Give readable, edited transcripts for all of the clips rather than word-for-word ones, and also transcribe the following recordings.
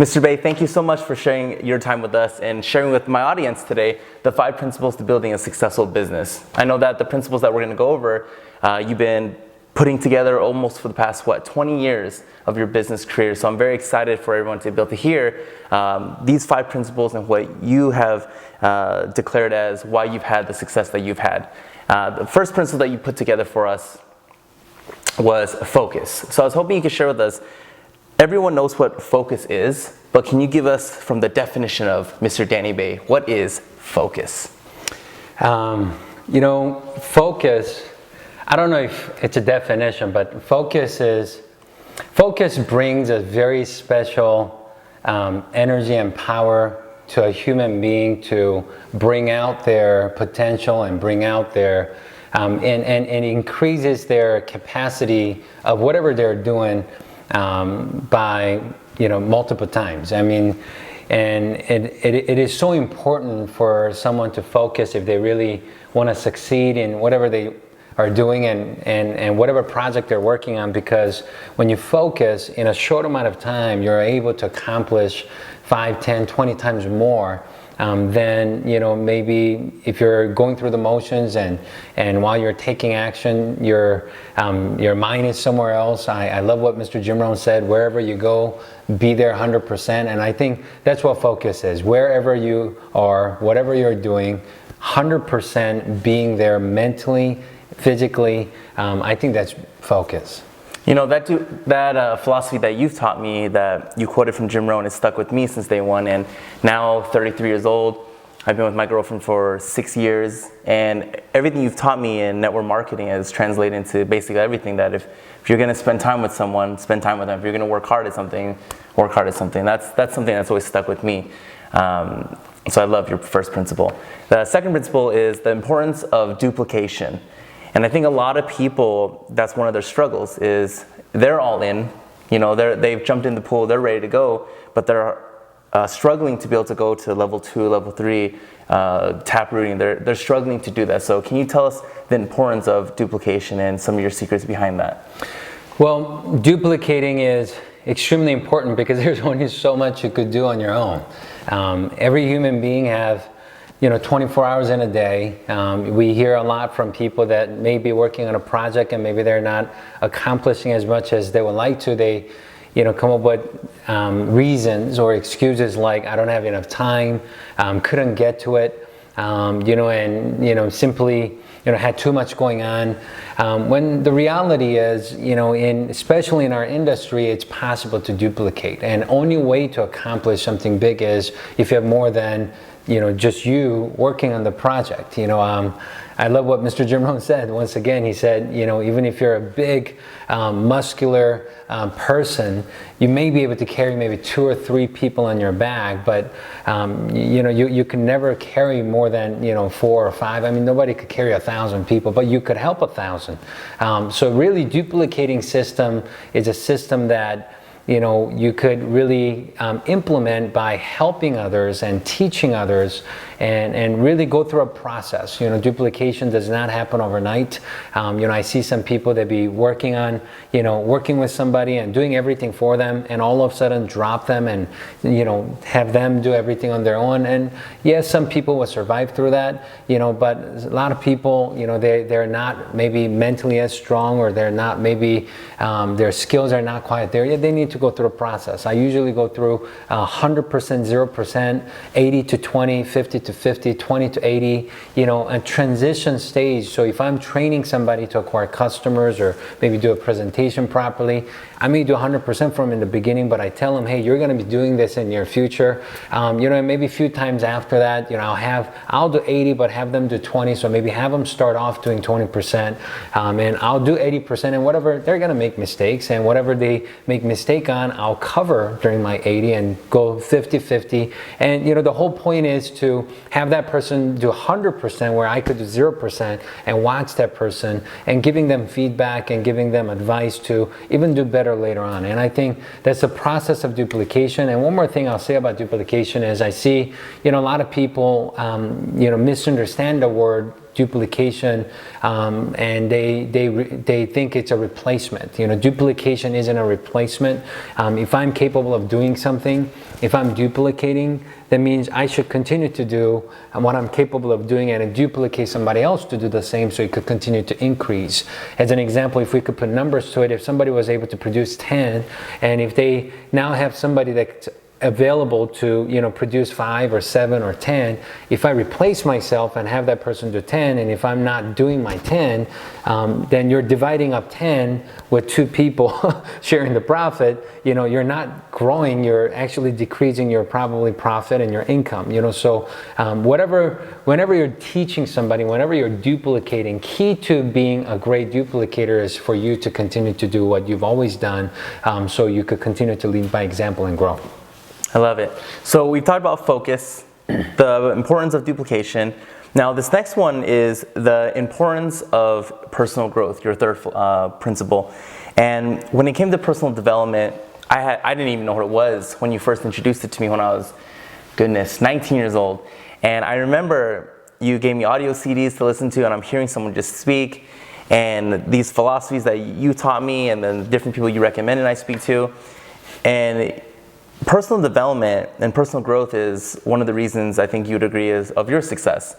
Mr. Bay, thank you so much for sharing your time with us and sharing with my audience today the 5 principles to building a successful business. I know that the principles that we're going to go over, you've been putting together almost for the past, 20 years of your business career. So I'm very excited for everyone to be able to hear these 5 principles and what you have declared as why you've had the success that you've had. The first principle that you put together for us was focus. So I was hoping you could share with us, everyone knows what focus is, but can you give us from the definition of Mr. Danny Bay, what is focus? Focus, I don't know if it's a definition, but focus brings a very special energy and power to a human being to bring out their potential and bring out their and increases their capacity of whatever they're doing by multiple times. I mean, and it is so important for someone to focus if they really want to succeed in whatever they are doing and whatever project they're working on, because when you focus in a short amount of time, you're able to accomplish 5, 10, 20 times more than maybe if you're going through the motions and while you're taking action, your mind is somewhere else. I love what Mr. Jim Rohn said, wherever you go, be there 100%. And I think that's what focus is. Wherever you are, whatever you're doing, 100% being there mentally, physically, I think that's focus. That philosophy that you've taught me, that you quoted from Jim Rohn, has stuck with me since day one. And now, 33 years old, I've been with my girlfriend for 6 years. And everything you've taught me in network marketing has translated into basically everything. That if you're going to spend time with someone, spend time with them. If you're going to work hard at something, work hard at something. That's something that's always stuck with me. So I love your first principle. The second principle is the importance of duplication. And I think a lot of people, that's one of their struggles, is they're all in, they've jumped in the pool, they're ready to go, but they're struggling to be able to go to level 2, level 3, tap rooting. They're struggling to do that. So can you tell us the importance of duplication and some of your secrets behind that? Well, duplicating is extremely important because there's only so much you could do on your own. Every human being have 24 hours in a day. We hear a lot from people that may be working on a project and maybe they're not accomplishing as much as they would like to. They, come up with reasons or excuses like, I don't have enough time, couldn't get to it, simply, had too much going on. When the reality is, especially in our industry, it's possible to duplicate. And only way to accomplish something big is if you have more than just you working on the project. I love what Mr. Jim Rohn said. Once again, he said, even if you're a big, muscular person, you may be able to carry maybe 2 or 3 people on your back, but you can never carry more than 4 or 5. I mean, nobody could carry 1,000 people, but you could help 1,000. So really, duplicating system is a system that you could really implement by helping others and teaching others and really go through a process. Duplication does not happen overnight. I see some people that be working on, working with somebody and doing everything for them, and all of a sudden drop them and, have them do everything on their own. And yes, some people will survive through that, but a lot of people, they're not maybe mentally as strong, or they're not maybe, their skills are not quite there yet. They need to go through a process. I usually go through 100%, 0%, 80 to 20, 50 to 50, 20 to 80, a transition stage. So if I'm training somebody to acquire customers or maybe do a presentation properly, I may do 100% for them in the beginning, but I tell them, hey, you're going to be doing this in your future. Maybe a few times after that, I'll do 80, but have them do 20. So maybe have them start off doing 20%, and I'll do 80%, and whatever, they're going to make mistakes, and whatever they make mistake on, I'll cover during my 80 and go 50-50. And the whole point is to have that person do 100% where I could do 0%, and watch that person and giving them feedback and giving them advice to even do better later on. And I think that's the process of duplication. And one more thing I'll say about duplication is I see, a lot of people, misunderstand the word duplication, and they think it's a replacement. Duplication isn't a replacement. If I'm capable of doing something, if I'm duplicating, that means I should continue to do what I'm capable of doing and duplicate somebody else to do the same, so it could continue to increase. As an example, if we could put numbers to it, if somebody was able to produce 10, and if they now have somebody that's available to produce 5 or 7 or 10, if I replace myself and have that person do 10, and if I'm not doing my 10, then you're dividing up 10 with 2 people sharing the profit. You're not growing, you're actually decreasing your probably profit and your income. So whenever you're teaching somebody, whenever you're duplicating, key to being a great duplicator is for you to continue to do what you've always done, so you could continue to lead by example and grow. I love it. So we've talked about focus, the importance of duplication. Now this next one is the importance of personal growth, your third principle. And when it came to personal development, I didn't even know what it was when you first introduced it to me when I was, 19 years old. And I remember you gave me audio CDs to listen to, and I'm hearing someone just speak, and these philosophies that you taught me, and then different people you recommended I speak to. And personal development and personal growth is one of the reasons I think you'd agree is of your success.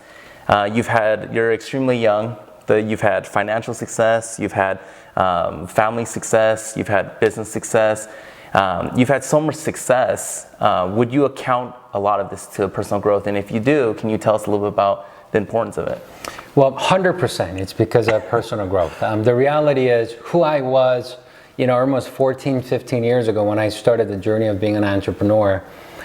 You're extremely young, you've had financial success, you've had family success, you've had business success, you've had so much success. Would you account a lot of this to personal growth? And if you do, can you tell us a little bit about the importance of it? Well, 100% it's because of personal growth. The reality is who I was almost 14, 15 years ago when I started the journey of being an entrepreneur,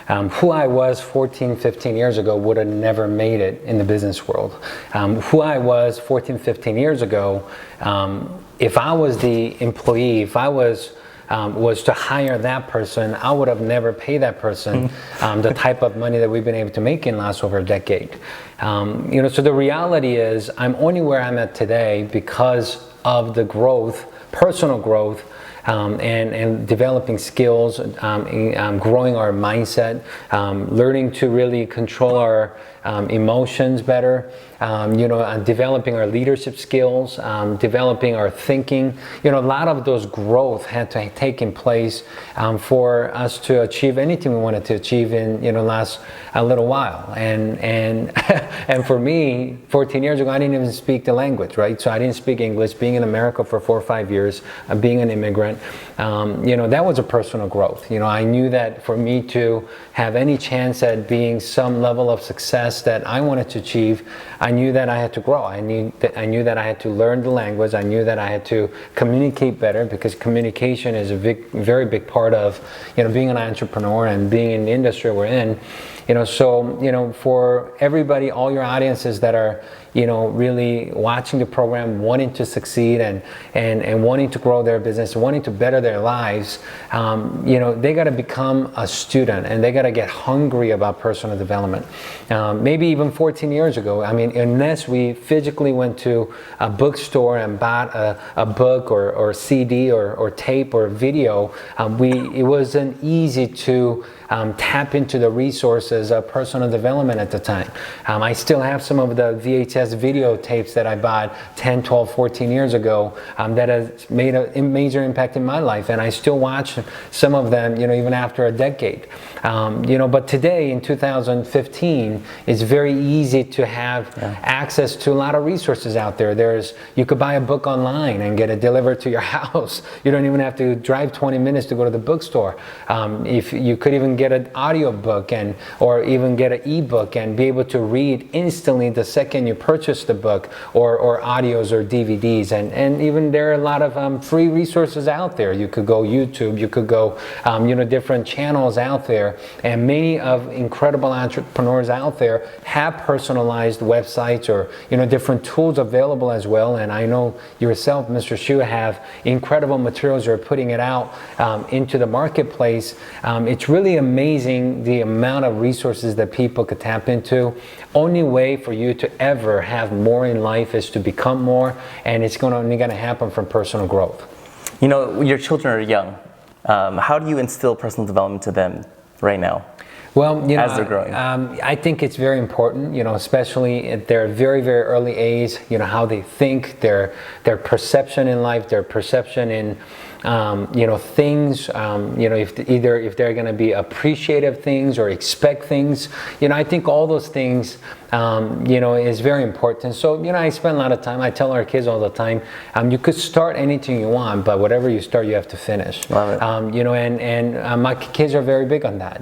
who I was 14, 15 years ago would have never made it in the business world. Who I was 14, 15 years ago, if I was the employee, if I was to hire that person, I would have never paid that person the type of money that we've been able to make in the last over a decade. So the reality is I'm only where I'm at today because of the growth, personal growth, and developing skills, growing our mindset, learning to really control our emotions better, developing our leadership skills, developing our thinking. A lot of those growth had to take in place for us to achieve anything we wanted to achieve in last a little while. And and for me, 14 years ago, I didn't even speak the language, right? So I didn't speak English. Being in America for 4 or 5 years, being an immigrant, that was a personal growth. I knew that for me to have any chance at being some level of success that I wanted to achieve, I knew that I had to grow. I knew that I had to learn the language. I knew that I had to communicate better, because communication is a very big part of being an entrepreneur and being in the industry we're in. So for everybody, all your audiences that are really watching the program, wanting to succeed and wanting to grow their business, wanting to better their lives, they got to become a student, and they got to get hungry about personal development. Maybe even 14 years ago, unless we physically went to a bookstore and bought a book or CD or tape or video, it wasn't easy to tap into the resources of personal development at the time. I still have some of the VHS videotapes that I bought 10, 12, 14 years ago that has made a major impact in my life, and I still watch some of them, even after a decade. But today in 2015, it's very easy to have access to a lot of resources out there. You could buy a book online and get it delivered to your house. You don't even have to drive 20 minutes to go to the bookstore. If you could even get an audio book or even get an ebook and be able to read instantly the second you purchase the book, or audios or DVDs, and even there are a lot of free resources out there. You could go YouTube, you could go different channels out there, and many of incredible entrepreneurs out there have personalized websites or different tools available as well. And I know yourself, Mr. Shu, have incredible materials. You're putting it out into the marketplace. It's really amazing the amount of resources that people could tap into. Only way for you to ever have more in life is to become more, and it's only going to happen from personal growth. Your children are young. How do you instill personal development to them right now? Well, as they're growing? I think it's very important, especially at their very, very early age, how they think, their perception in life, their perception in things, if they're going to be appreciative things or expect things, I think all those things, is very important. So, I spend a lot of time, I tell our kids all the time, you could start anything you want, but whatever you start, you have to finish. Love it. And my kids are very big on that.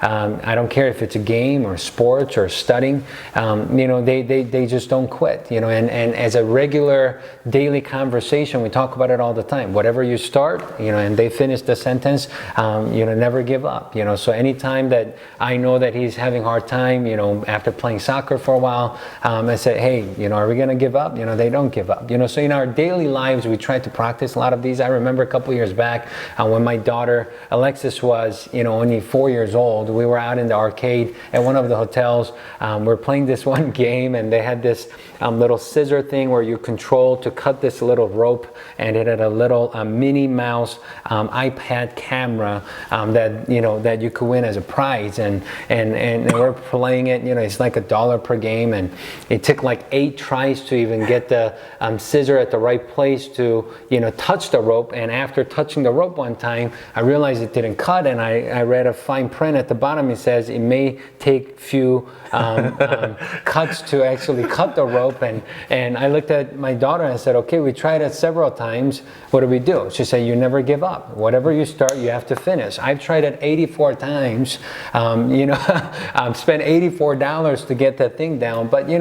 I don't care if it's a game or sports or studying, they just don't quit, and as a regular daily conversation, we talk about it all the time. Whatever you start, and they finish the sentence, never give up, so anytime that I know that he's having a hard time, after playing soccer for a while, I say, hey, are we going to give up? They don't give up, so in our daily lives, we try to practice a lot of these. I remember a couple years back when my daughter Alexis was, only 4 years old. We were out in the arcade at one of the hotels. We're playing this one game, and they had this little scissor thing where you control to cut this little rope, and it had a little Minnie Mouse iPad camera that you could win as a prize, and we're playing it. It's like $1 per game, and it took like 8 tries to even get the scissor at the right place to touch the rope. And after touching the rope one time, I realized it didn't cut, and I read a fine print at the bottom. It says it may take few cuts to actually cut the rope, and I looked at my daughter and I said, okay, we tried it several times. What do we do? She said, you never give up. Whatever you start, you have to finish. I've tried it 84 times. I've spent $84 to get that thing down. But to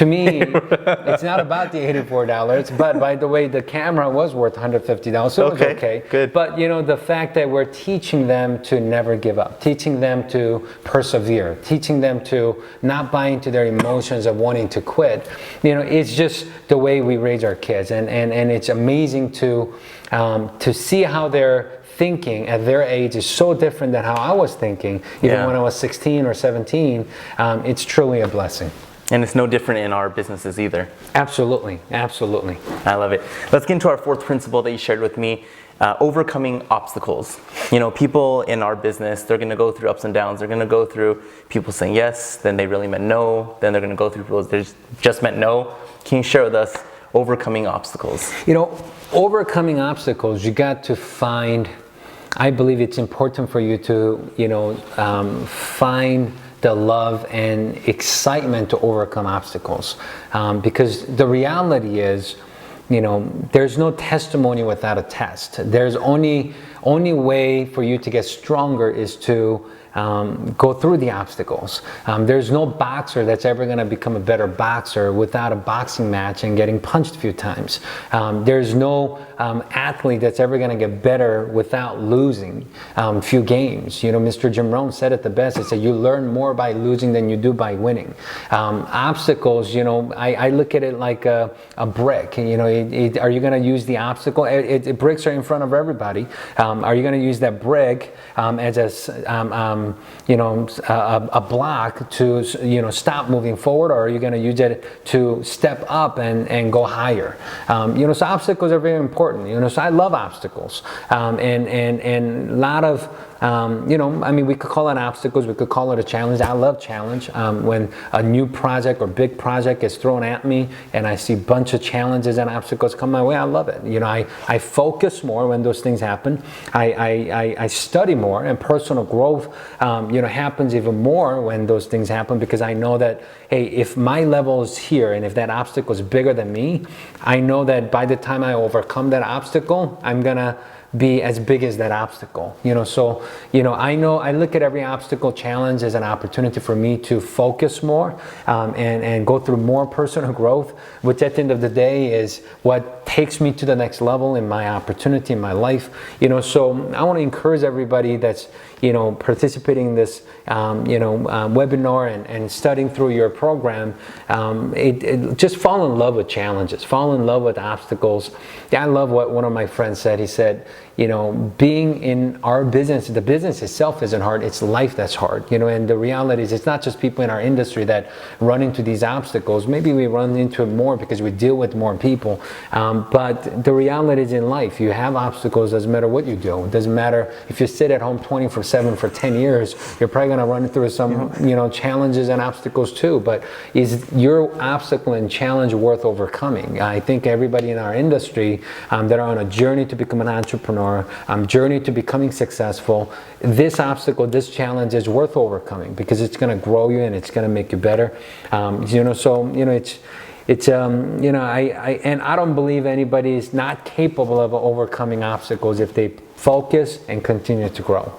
me, it's not about the $84. But by the way, the camera was worth $150, so it was okay. Good. But the fact that we're teaching them to never give up, teaching them to persevere, teaching them to not buy into their emotions of wanting to quit, it's just the way we raise our kids, and it's amazing to see how they're thinking at their age is so different than how I was thinking, even when I was 16 or 17. It's truly a blessing. And it's no different in our businesses either. Absolutely, absolutely. I love it. Let's get into our fourth principle that you shared with me, overcoming obstacles. People in our business, they're going to go through ups and downs. They're going to go through people saying yes, then they really meant no, then they're going to go through people that just meant no. Can you share with us overcoming obstacles? Overcoming obstacles, you got to find, I believe it's important for you to, find the love and excitement to overcome obstacles. Because the reality is, there's no testimony without a test. There's only way for you to get stronger is to go through the obstacles. There's no boxer that's ever going to become a better boxer without a boxing match and getting punched a few times. There's no athlete that's ever going to get better without losing a few games. Mr. Jim Rohn said it the best. He said, you learn more by losing than you do by winning. Obstacles, I look at it like a brick. Are you going to use the obstacle? Bricks are in front of everybody. Are you going to use that brick as a block to stop moving forward, or are you going to use it to step up and go higher? So obstacles are very important. So I love obstacles, and a lot of we could call it obstacles, we could call it a challenge. I love challenge. When a new project or big project is thrown at me and I see a bunch of challenges and obstacles come my way, I love it. I focus more when those things happen. I study more, and personal growth happens even more when those things happen, because I know that, hey, if my level is here and if that obstacle is bigger than me, I know that by the time I overcome that obstacle, I'm gonna be as big as that obstacle. So I look at every obstacle challenge as an opportunity for me to focus more and go through more personal growth, which at the end of the day is what takes me to the next level in my opportunity in my life. So I want to encourage everybody that's participating in this webinar and studying through your program, just fall in love with challenges, fall in love with obstacles. I love what one of my friends said. He said, being in our business, the business itself isn't hard, it's life that's hard, and the reality is it's not just people in our industry that run into these obstacles. Maybe we run into it more because we deal with more people, but the reality is in life, you have obstacles, doesn't matter what you do. It doesn't matter if you sit at home 24/7 for 10 years, you're probably going to run through some challenges and obstacles too, but is your obstacle and challenge worth overcoming? I think everybody in our industry that are on a journey to become an entrepreneur, journey to becoming successful, this obstacle, this challenge is worth overcoming because it's going to grow you and it's going to make you better. I don't believe anybody is not capable of overcoming obstacles if they focus and continue to grow.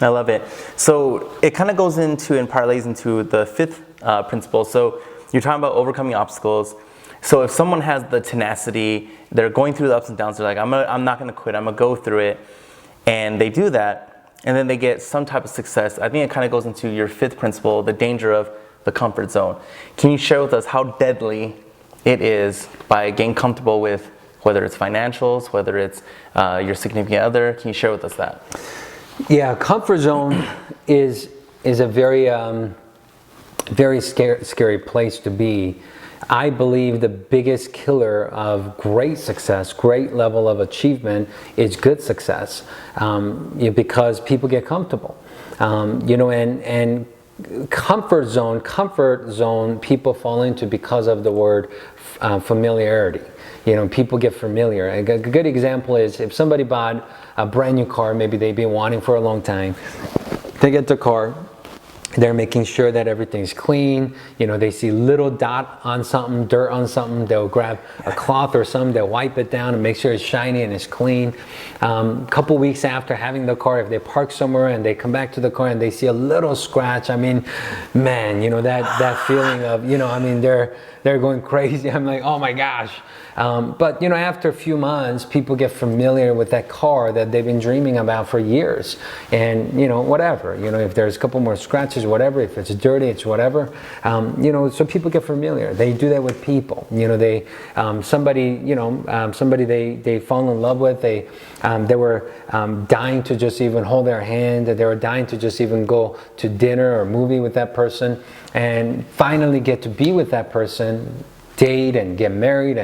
I love it. So it kind of goes into and parlays into the fifth principle. So you're talking about overcoming obstacles. So if someone has the tenacity, they're going through the ups and downs, they're like, I'm not going to quit, I'm going to go through it. And they do that, and then they get some type of success. I think it kind of goes into your fifth principle, the danger of the comfort zone. Can you share with us how deadly it is by getting comfortable with whether it's financials, whether it's your significant other? Can you share with us that? Yeah, comfort zone is a very scary place to be. I believe the biggest killer of great success, great level of achievement, is good success, because people get comfortable, and comfort zone people fall into because of the word familiarity. People get familiar. A good example is if somebody bought a brand new car, maybe they've been wanting for a long time. They get the car, they're making sure that everything's clean. They see little dot on something, dirt on something, they'll grab a cloth or something, they'll wipe it down and make sure it's shiny and it's clean. Couple weeks after having the car, if they park somewhere and they come back to the car and they see a little scratch, man, that feeling of, they're going crazy. I'm like, oh my gosh. But after a few months, people get familiar with that car that they've been dreaming about for years, and whatever. If there's a couple more scratches, whatever. If it's dirty, it's whatever. So people get familiar. They do that with people. Somebody they fall in love with. They were dying to just even hold their hand. They were dying to just even go to dinner or movie with that person, and finally get to be with that person, date and get married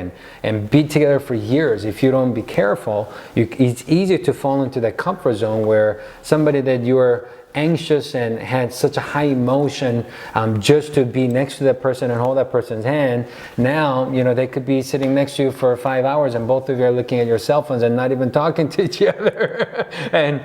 and be together for years. If you don't be careful, it's easy to fall into that comfort zone where somebody that you were anxious and had such a high emotion just to be next to that person and hold that person's hand. Now, they could be sitting next to you for 5 hours and both of you are looking at your cell phones and not even talking to each other and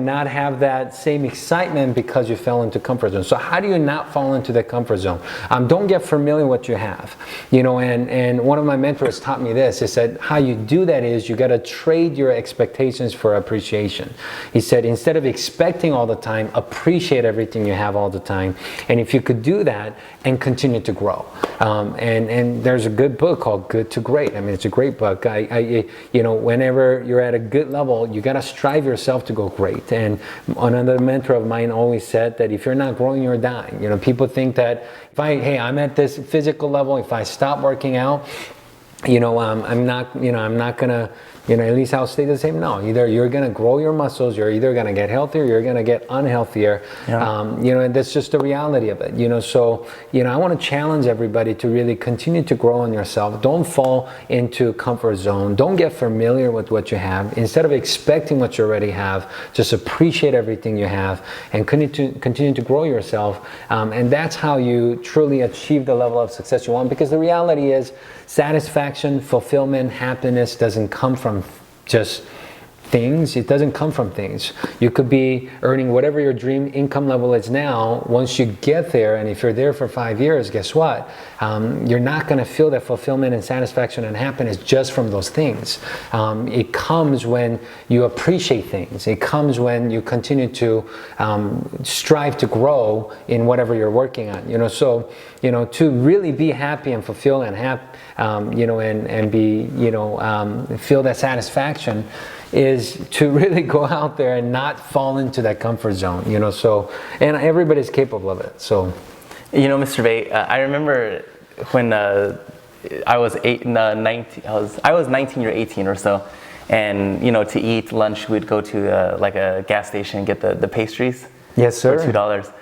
not have that same excitement because you fell into comfort zone. So how do you not fall into the comfort zone? Don't get familiar with what you have. And one of my mentors taught me this. He said, how you do that is you got to trade your expectations for appreciation. He said, instead of expecting all the time, appreciate everything you have all the time. And if you could do that and continue to grow. And there's a good book called Good to Great. It's a great book. Whenever you're at a good level, you got to strive yourself to go great. And another mentor of mine always said that if you're not growing, you're dying. People think that if I'm at this physical level, if I stop working out, I'm not gonna, at least I'll stay the same. No, either you're gonna grow your muscles, you're either gonna get healthier, you're gonna get unhealthier. Yeah. And that's just the reality of it. So, I want to challenge everybody to really continue to grow on yourself. Don't fall into comfort zone. Don't get familiar with what you have. Instead of expecting what you already have, just appreciate everything you have and continue to grow yourself. And that's how you truly achieve the level of success you want. Because the reality is, satisfaction, fulfillment, happiness doesn't come from just things. It doesn't come from things. You could be earning whatever your dream income level is now. Once you get there, and if you're there for 5 years, guess what? You're not going to feel that fulfillment and satisfaction and happiness just from those things. It comes when you appreciate things. It comes when you continue to strive to grow in whatever you're working on. So to really be happy and fulfilled and and be feel that satisfaction is to really go out there and not fall into that comfort zone, so, and everybody's capable of it, so. Mr. Bay, I remember when I was 19, you're 18 or so, and to eat lunch, we'd go to like a gas station and get the pastries. Yes, sir. For $2.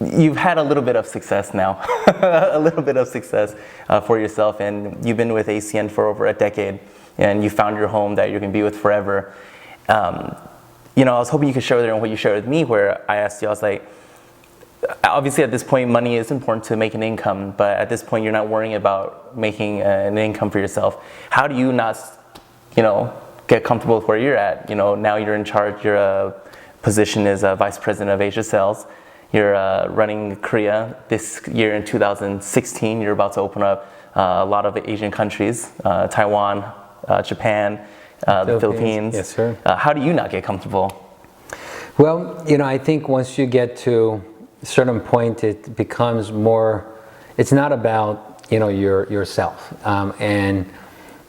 You've had a little bit of success now, a little bit of success for yourself, and you've been with ACN for over a decade, and you found your home that you're going to be with forever. I was hoping you could share with them what you shared with me, where I asked you, I was like, obviously at this point, money is important to make an income, but at this point, you're not worrying about making an income for yourself. How do you not, get comfortable with where you're at? Now you're in charge, your position is Vice President of Asia Sales. You're running Korea this year in 2016. You're about to open up a lot of Asian countries, Taiwan, Japan, the Philippines. Yes, sir. How do you not get comfortable? Well, I think once you get to a certain point, it becomes more, it's not about, yourself. And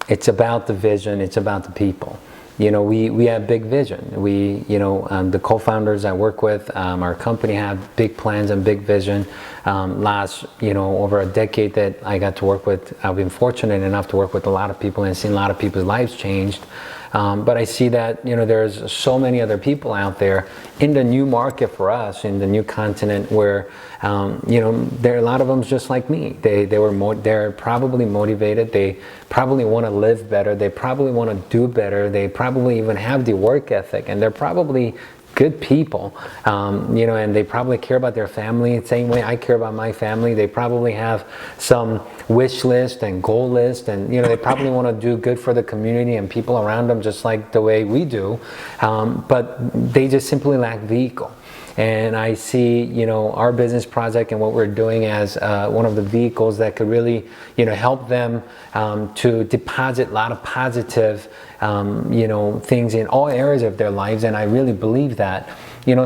it's about the vision, it's about the people. We have big vision. The co-founders I work with, our company have big plans and big vision. Last, over a decade that I got to work with, I've been fortunate enough to work with a lot of people and seen a lot of people's lives changed. But I see that, there's so many other people out there in the new market for us, in the new continent where, there are a lot of them just like me. They're probably motivated. They probably want to live better. They probably want to do better. They probably even have the work ethic, and they're probably good people, and they probably care about their family the same way I care about my family. They probably have some wish list and goal list, and they probably want to do good for the community and people around them just like the way we do, but they just simply lack vehicle. And I see, our business project and what we're doing as one of the vehicles that could really, help them to deposit a lot of positive, things in all areas of their lives. And I really believe that,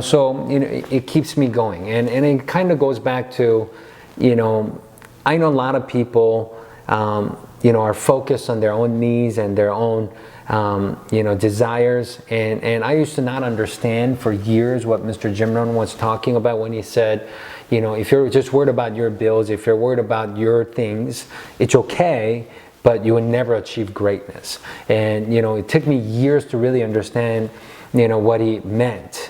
so it keeps me going. And it kind of goes back to, I know a lot of people, are focused on their own needs and their own desires, and I used to not understand for years what Mr. Jim Rohn was talking about when he said, if you're just worried about your bills, if you're worried about your things, it's okay, but you will never achieve greatness. And it took me years to really understand what he meant.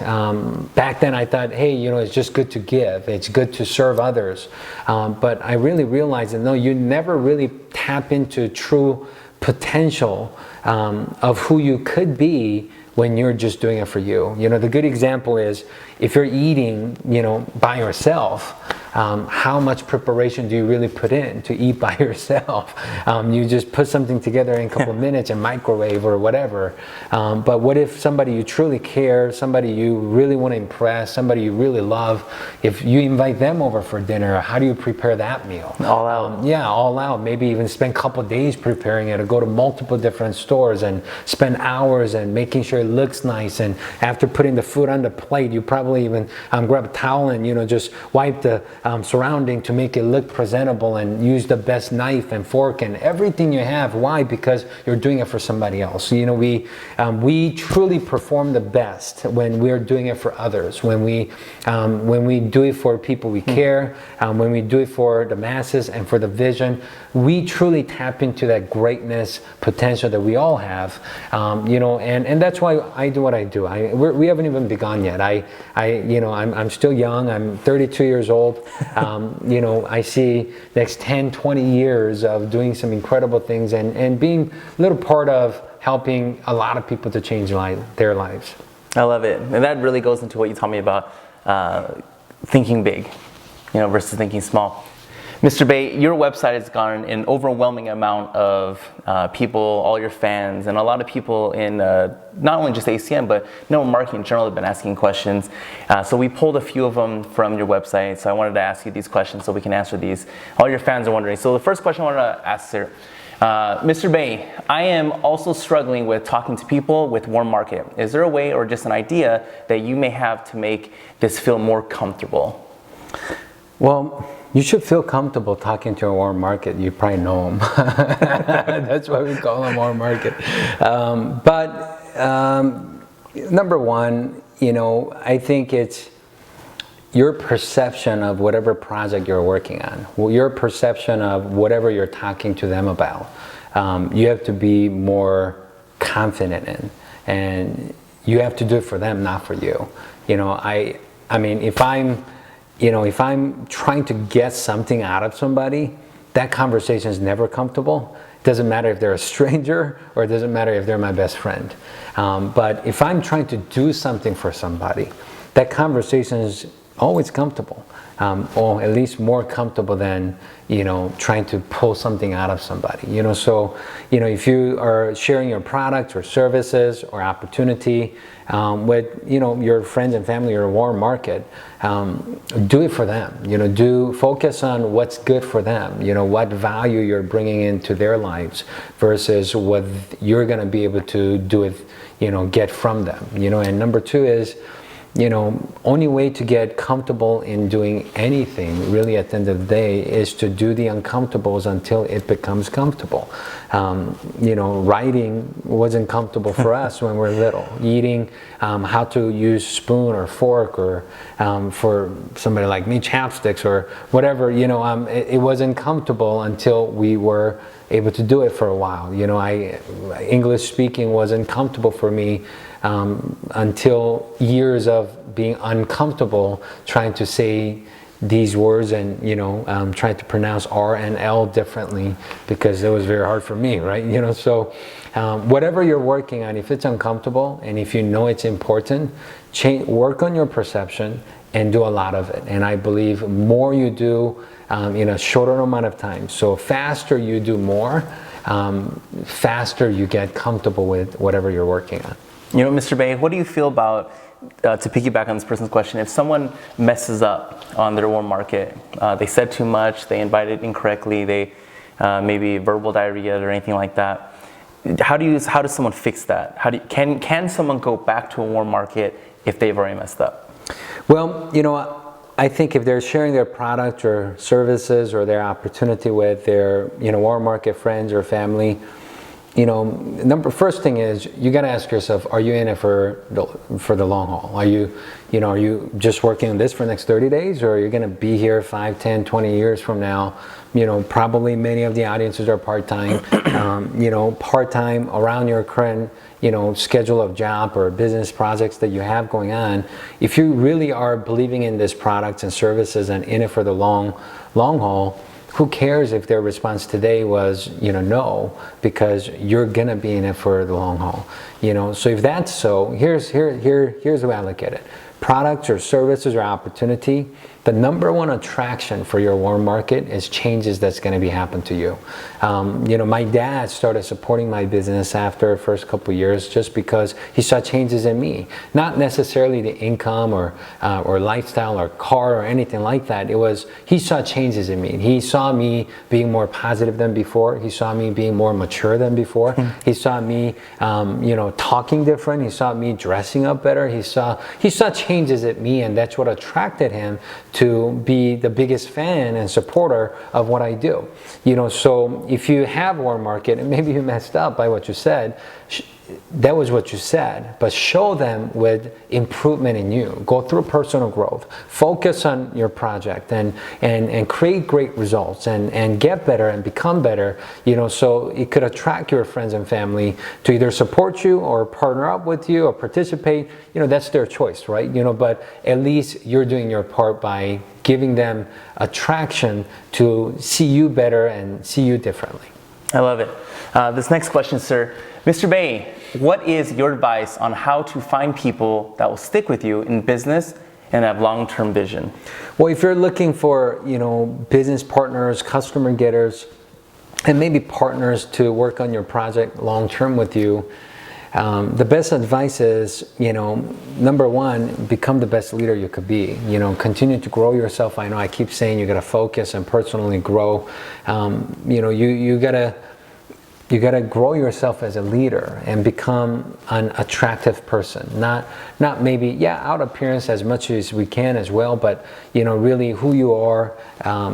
Back then I thought, hey, it's just good to give, it's good to serve others, but I really realized that no, you never really tap into true potential of who you could be when you're just doing it for you. The good example is if you're eating, by yourself, how much preparation do you really put in to eat by yourself? You just put something together in a couple of minutes and microwave or whatever. But what if somebody you truly care, somebody you really want to impress, somebody you really love, if you invite them over for dinner, how do you prepare that meal? All out. Yeah, all out. Maybe even spend a couple of days preparing it, or go to multiple different stores and spend hours and making sure it looks nice. And after putting the food on the plate, you probably even grab a towel and just wipe the surrounding to make it look presentable, and use the best knife and fork and everything you have. Why? Because you're doing it for somebody else. We truly perform the best when we're doing it for others. When we do it for people we care, when we do it for the masses and for the vision, we truly tap into that greatness potential that we all have. And that's why I do what I do. We haven't even begun yet. I'm still young. I'm 32 years old. I see next 10, 20 years of doing some incredible things and being a little part of helping a lot of people to change their lives. I love it. And that really goes into what you taught me about thinking big, versus thinking small. Mr. Bay, your website has garnered an overwhelming amount of people, all your fans, and a lot of people in not only just ACN, but marketing in general have been asking questions. So we pulled a few of them from your website. So I wanted to ask you these questions so we can answer these. All your fans are wondering. So the first question I wanted to ask, sir, Mr. Bay, I am also struggling with talking to people with warm market. Is there a way or just an idea that you may have to make this feel more comfortable? Well, you should feel comfortable talking to a warm market. You probably know them. That's why we call them warm market. Number one, I think it's your perception of whatever project you're working on, your perception of whatever you're talking to them about. You have to be more confident in, and you have to do it for them, not for you. I mean, if I'm trying to get something out of somebody, that conversation is never comfortable. It doesn't matter if they're a stranger or it doesn't matter if they're my best friend. But if I'm trying to do something for somebody, that conversation is always comfortable, or at least more comfortable than trying to pull something out of somebody. So if you are sharing your products or services or opportunity with your friends and family or warm market, do it for them. Do focus on what's good for them. What value you're bringing into their lives versus what you're going to be able to do it, get from them. And number two is, only way to get comfortable in doing anything really at the end of the day is to do the uncomfortables until it becomes comfortable. Writing wasn't comfortable for us when we were little. Eating, how to use spoon or fork, or for somebody like me, chopsticks or whatever, it wasn't comfortable until we were able to do it for a while. English speaking wasn't comfortable for me until years of being uncomfortable trying to say these words and trying to pronounce R and L differently, because it was very hard for me, right? So whatever you're working on, if it's uncomfortable and if it's important, work on your perception and do a lot of it. And I believe more you do in a shorter amount of time, so faster you do more, faster you get comfortable with whatever you're working on. Mr. Bay, what do you feel about, to piggyback on this person's question, if someone messes up on their warm market, they said too much, they invited incorrectly, they maybe verbal diarrhea or anything like that, how does someone fix that? Can someone go back to a warm market if they've already messed up? Well, I think if they're sharing their product or services or their opportunity with their warm market friends or family, first thing is you got to ask yourself, are you in it for the long haul? Are you just working on this for the next 30 days, or are you going to be here 5, 10, 20 years from now? Probably many of the audiences are part-time, part-time around your current, schedule of job or business projects that you have going on. If you really are believing in this products and services and in it for the long haul, who cares if their response today was, no, because you're gonna be in it for the long haul. So if that's so, here's the way I look at it. Products or services or opportunity, the number one attraction for your warm market is changes that's going to be happen to you. My dad started supporting my business after the first couple of years just because he saw changes in me. Not necessarily the income or lifestyle or car or anything like that. It was, he saw changes in me. He saw me being more positive than before. He saw me being more mature than before. He saw me, talking different. He saw me dressing up better. He saw changes in me, and that's what attracted him to be the biggest fan and supporter of what I do. So if you have warm market and maybe you messed up by what you said, that was what you said, but show them with improvement in you. Go through personal growth, focus on your project and create great results and get better and become better, so it could attract your friends and family to either support you or partner up with you or participate. That's their choice, right? But at least you're doing your part by giving them attraction to see you better and see you differently. I love it. This next question, sir. Mr. Bay, what is your advice on how to find people that will stick with you in business and have long-term vision? Well, if you're looking for, business partners, customer getters, and maybe partners to work on your project long-term with you, the best advice is, number one, become the best leader you could be. Continue to grow yourself. I know I keep saying you got to focus and personally grow. You gotta grow yourself as a leader and become an attractive person. Not maybe, out appearance as much as we can as well, but really who you are,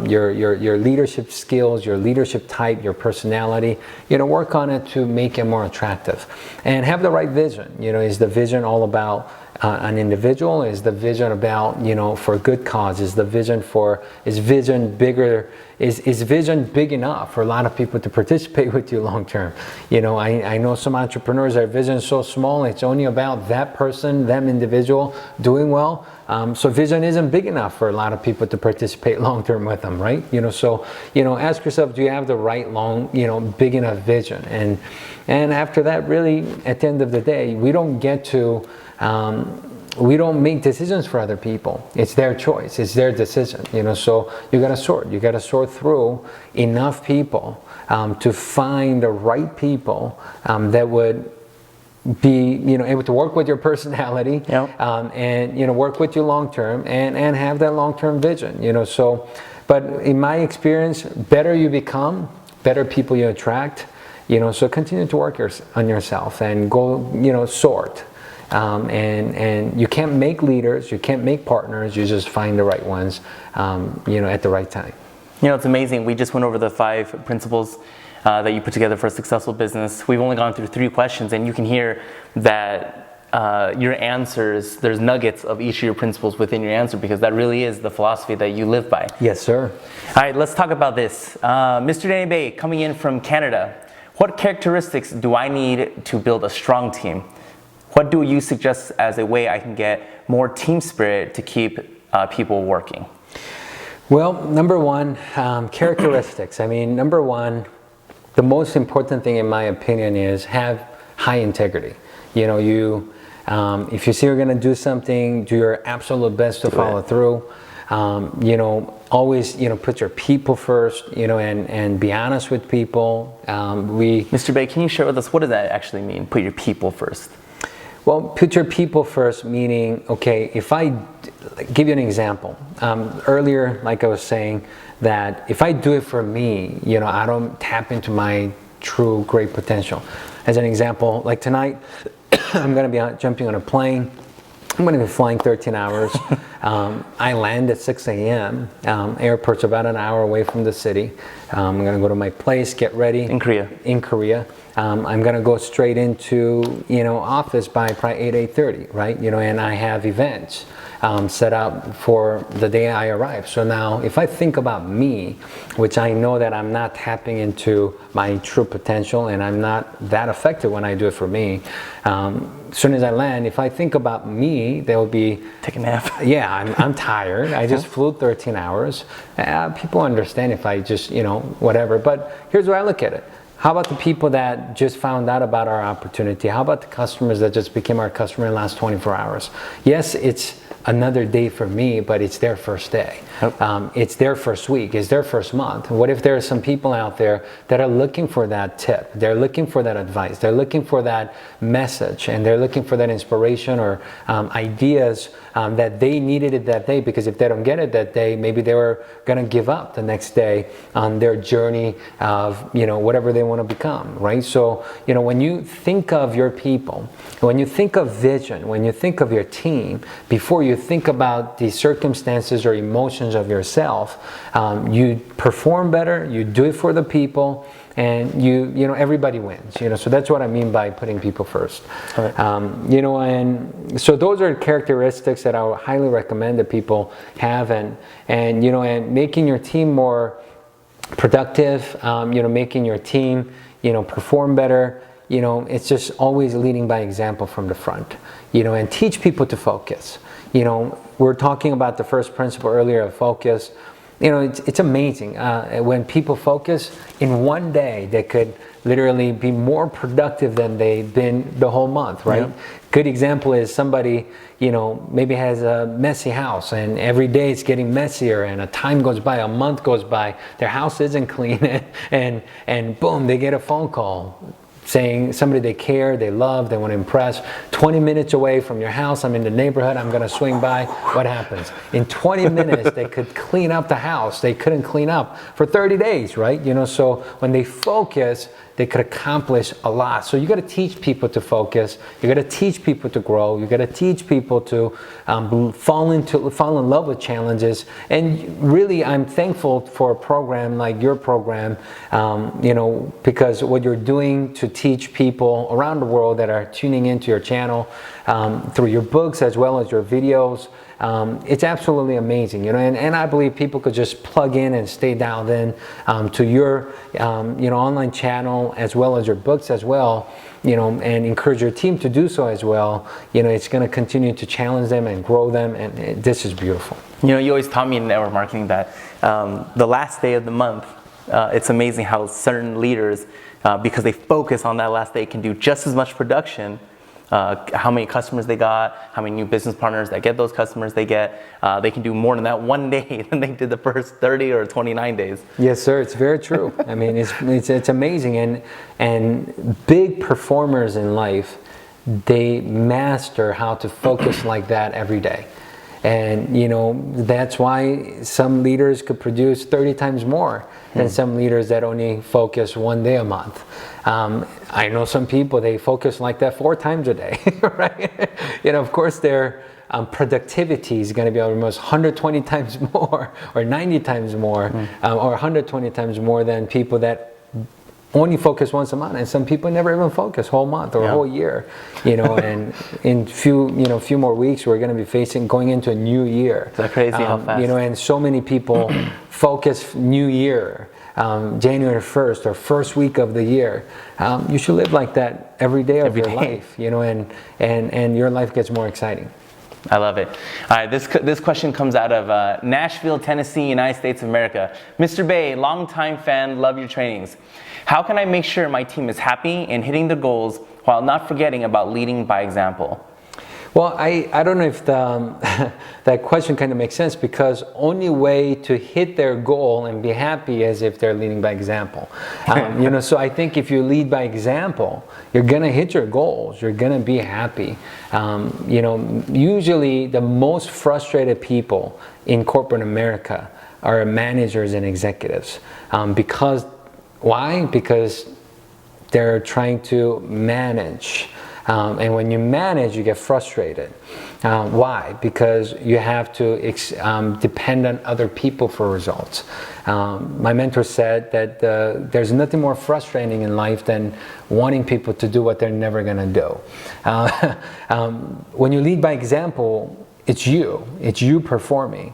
your leadership skills, your leadership type, your personality. Work on it to make it more attractive, and have the right vision. Is the vision all about an individual? Is the vision about, for a good cause? Is vision bigger? Is vision big enough for a lot of people to participate with you long term? I know some entrepreneurs, their vision is so small, it's only about that person, them individual doing well. So vision isn't big enough for a lot of people to participate long term with them, right? So ask yourself, do you have the right big enough vision? And after that, really, at the end of the day, we don't make decisions for other people. It's their choice. It's their decision. So you got to sort through enough people to find the right people that would be able to work with your personality. Yep. And work with you long term and have that long term vision. But in my experience, better you become, better people you attract. So continue to work on yourself and go sort. And you can't make leaders, you can't make partners, you just find the right ones at the right time. It's amazing. We just went over the 5 principles that you put together for a successful business. We've only gone through 3 questions, and you can hear that your answers, there's nuggets of each of your principles within your answer, because that really is the philosophy that you live by. Yes, sir. All right, let's talk about this. Mr. Danny Bay, coming in from Canada, what characteristics do I need to build a strong team? What do you suggest as a way I can get more team spirit to keep people working? Well, number one, characteristics. Number one, the most important thing in my opinion is have high integrity. If you say you're going to do something, do your absolute best to follow through. Always, put your people first, and be honest with people. Mr. Bay, can you share with us, what does that actually mean, put your people first? Well, put your people first, meaning, okay, if I give you an example. Earlier, like I was saying, that if I do it for me, I don't tap into my true great potential. As an example, like tonight, I'm going to be jumping on a plane. I'm going to be flying 13 hours. I land at 6 a.m. Airport's about an hour away from the city. I'm going to go to my place, get ready. In Korea. I'm going to go straight into, office by probably 8:30, right? And I have events set up for the day I arrive. So now, if I think about me, which I know that I'm not tapping into my true potential and I'm not that effective when I do it for me, as soon as I land, if I think about me, there will be... Take a nap. Yeah, I'm tired. I just flew 13 hours. People understand if I just, whatever. But here's where I look at it. How about the people that just found out about our opportunity? How about the customers that just became our customer in the last 24 hours? Yes, it's another day for me, but it's their first day. It's their first week. It's their first month. What if there are some people out there that are looking for that tip? They're looking for that advice. They're looking for that message, and they're looking for that inspiration or ideas that they needed it that day, because if they don't get it that day, maybe they were going to give up the next day on their journey of, whatever they want to become, right? So, when you think of your people, when you think of vision, when you think of your team, before you think about the circumstances or emotions of yourself, you perform better, you do it for the people, and everybody wins. So that's what I mean by putting people first. Right. And so those are characteristics that I would highly recommend that people have, and making your team more productive, making your team, perform better. It's just always leading by example from the front, and teach people to focus. We're talking about the first principle earlier of focus. It's amazing. When people focus, in one day, they could literally be more productive than they've been the whole month, right? Yeah. Good example is somebody, maybe has a messy house, and every day it's getting messier, and a time goes by, a month goes by, their house isn't clean, and boom, they get a phone call saying somebody they care, they love, they want to impress. 20 minutes away from your house, I'm in the neighborhood, I'm going to swing by. What happens? In 20 minutes, they could clean up the house. They couldn't clean up for 30 days, right? So when they focus, they could accomplish a lot. So you got to teach people to focus. You got to teach people to grow. You got to teach people to fall in love with challenges. And really, I'm thankful for a program like your program, because what you're doing to teach people around the world that are tuning into your channel through your books as well as your videos. It's absolutely amazing, and I believe people could just plug in and stay dialed in to your online channel as well as your books as well, and encourage your team to do so as well. It's going to continue to challenge them and grow them, and this is beautiful. You always taught me in network marketing that the last day of the month, it's amazing how certain leaders, because they focus on that last day, can do just as much production. How many customers they got, how many new business partners that get those customers they get. They can do more than that one day than they did the first 30 or 29 days. Yes, sir. It's very true. I mean, it's amazing. And big performers in life, they master how to focus like that every day. And that's why some leaders could produce 30 times more than some leaders that only focus one day a month. I know some people, they focus like that 4 times a day, right? Of course their productivity is going to be almost 120 times more or 90 times more or 120 times more than people that only focus once a month, and some people never even focus whole month or a whole year, and in few more weeks we're going to be going into a new year. Is that crazy how fast? And so many people focus new year, January 1st or first week of the year. You should live like that every day of your life, and your life gets more exciting. I love it. All right, this question comes out of Nashville, Tennessee, United States of America. Mr. Bay, longtime fan, love your trainings. How can I make sure my team is happy and hitting their goals while not forgetting about leading by example? Well, I don't know if that question kind of makes sense, because only way to hit their goal and be happy is if they're leading by example. So I think if you lead by example, you're going to hit your goals. You're going to be happy. Usually the most frustrated people in corporate America are managers and executives. Why? Because they're trying to manage. And when you manage, you get frustrated. Why? Because you have to depend on other people for results. My mentor said that there's nothing more frustrating in life than wanting people to do what they're never going to do. When you lead by example, it's you performing.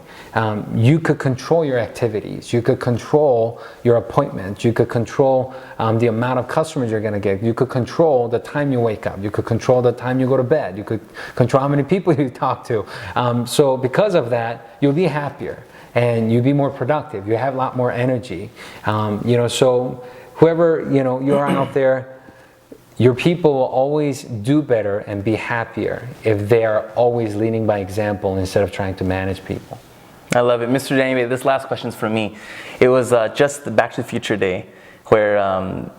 You could control your activities. You could control your appointments. You could control the amount of customers you're going to get. You could control the time you wake up. You could control the time you go to bed. You could control how many people you talk to. So because of that, you'll be happier and you'll be more productive. You have a lot more energy. So whoever you're out there, your people will always do better and be happier if they are always leading by example instead of trying to manage people. I love it. Mr. Danny, this last question is for me. It was just the Back to the Future Day, where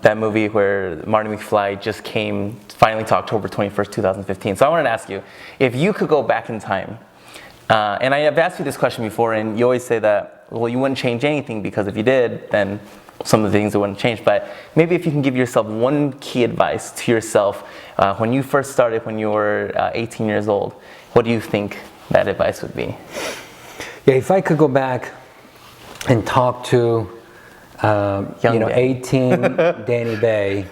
that movie where Marty Mcfly just came finally to October 21st, 2015. So I wanted to ask you, if you could go back in time, and I have asked you this question before, and you always say that, well, you wouldn't change anything, because if you did, then some of the things that wouldn't change. But maybe if you can give yourself one key advice to yourself when you first started, when you were 18 years old, what do you think that advice would be? Yeah, if I could go back and talk to 18 Danny Bay,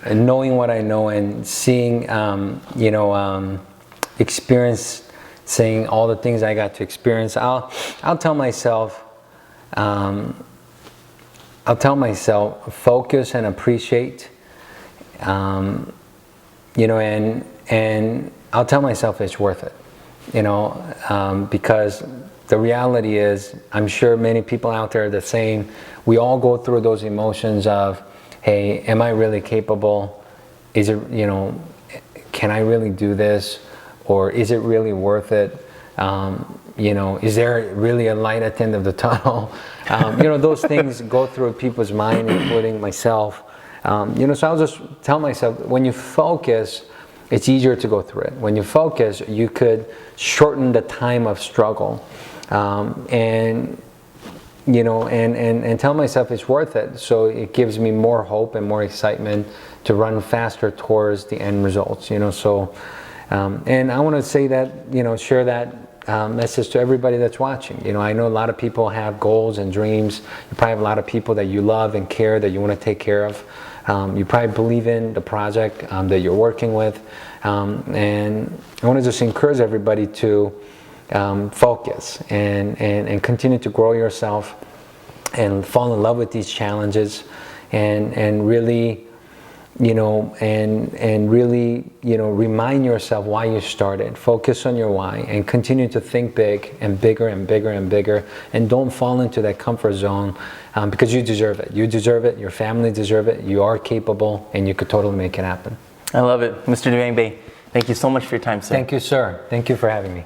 and knowing what I know and seeing experiencing all the things I got to experience, I'll tell myself focus and appreciate, and I'll tell myself it's worth it, because the reality is, I'm sure many people out there are the same. We all go through those emotions of, hey, am I really capable? Is it, can I really do this? Or is it really worth it? Is there really a light at the end of the tunnel? Those things go through people's mind, including myself. So I'll just tell myself, when you focus, it's easier to go through it. When you focus, you could shorten the time of struggle. And and tell myself it's worth it. So it gives me more hope and more excitement to run faster towards the end results. So and I want to say that, share that message to everybody that's watching. I know a lot of people have goals and dreams. You probably have a lot of people that you love and care that you want to take care of. You probably believe in the project that you're working with. And I want to just encourage everybody to focus and continue to grow yourself and fall in love with these challenges and really remind yourself why you started. Focus on your why and continue to think big and bigger and bigger and bigger, and don't fall into that comfort zone because you deserve it. You deserve it. Your family deserve it. You are capable, and you could totally make it happen. I love it. Mr. Duangbe, thank you so much for your time, sir. Thank you, sir. Thank you for having me.